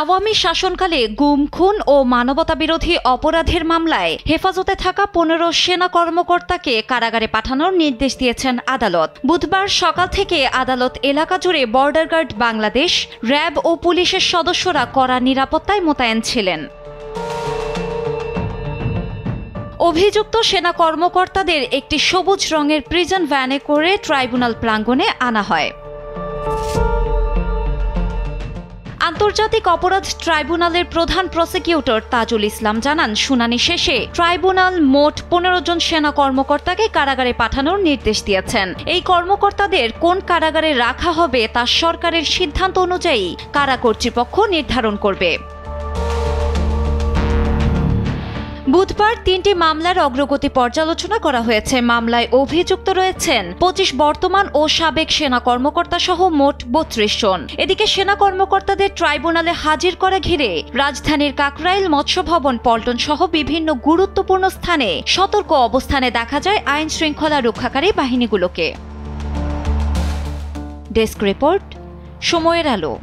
আওয়ামী শাসনকালে গুম, খুন ও মানবতাবিরোধী অপরাধের মামলায় হেফাজতে থাকা ১৫ সেনা কর্মকর্তাকে কারাগারে পাঠানোর নির্দেশ দিয়েছেন আদালত। বুধবার সকাল থেকে আদালত এলাকা জুড়ে বর্ডার গার্ড বাংলাদেশ, র্যাব ও পুলিশের সদস্যরা কড়া নিরাপত্তায় মোতায়েন ছিলেন। অভিযুক্ত সেনা কর্মকর্তাদের একটি সবুজ রঙের প্রিজন ভ্যানে করে ট্রাইব্যুনাল প্রাঙ্গণে আনা হয়। আন্তর্জাতিক অপরাধ ট্রাইব্যুনালের প্রধান প্রসিকিউটর তাজুল ইসলাম জানান, শুনানি শেষে ট্রাইব্যুনাল মোট ১৫ জন সেনা কর্মকর্তাকে কারাগারে পাঠানোর নির্দেশ দিয়েছেন। এই কর্মকর্তাদের কোন কারাগারে রাখা হবে তা সরকারের সিদ্ধান্ত অনুযায়ী কারা কর্তৃপক্ষ নির্ধারণ করবে। বুধবার ৩টি মামলার অগ্রগতি পর্যালোচনা করা হয়েছে। মামলায় অভিযুক্ত রয়েছেন ২৫ বর্তমান ও সাবেক সেনা কর্মকর্তা সহ মোট ৩২ জন। এদিকে সেনা কর্মকর্তাদের ট্রাইব্যুনালে হাজির করা ঘিরে রাজধানীর কাকরাইল, মৎস্য ভবন, পল্টন সহ বিভিন্ন গুরুত্বপূর্ণ স্থানে সতর্ক অবস্থানে দেখা যায় আইন শৃঙ্খলা রক্ষাকারী বাহিনীগুলোকে। ডেস্ক রিপোর্ট, সময়ের আলো।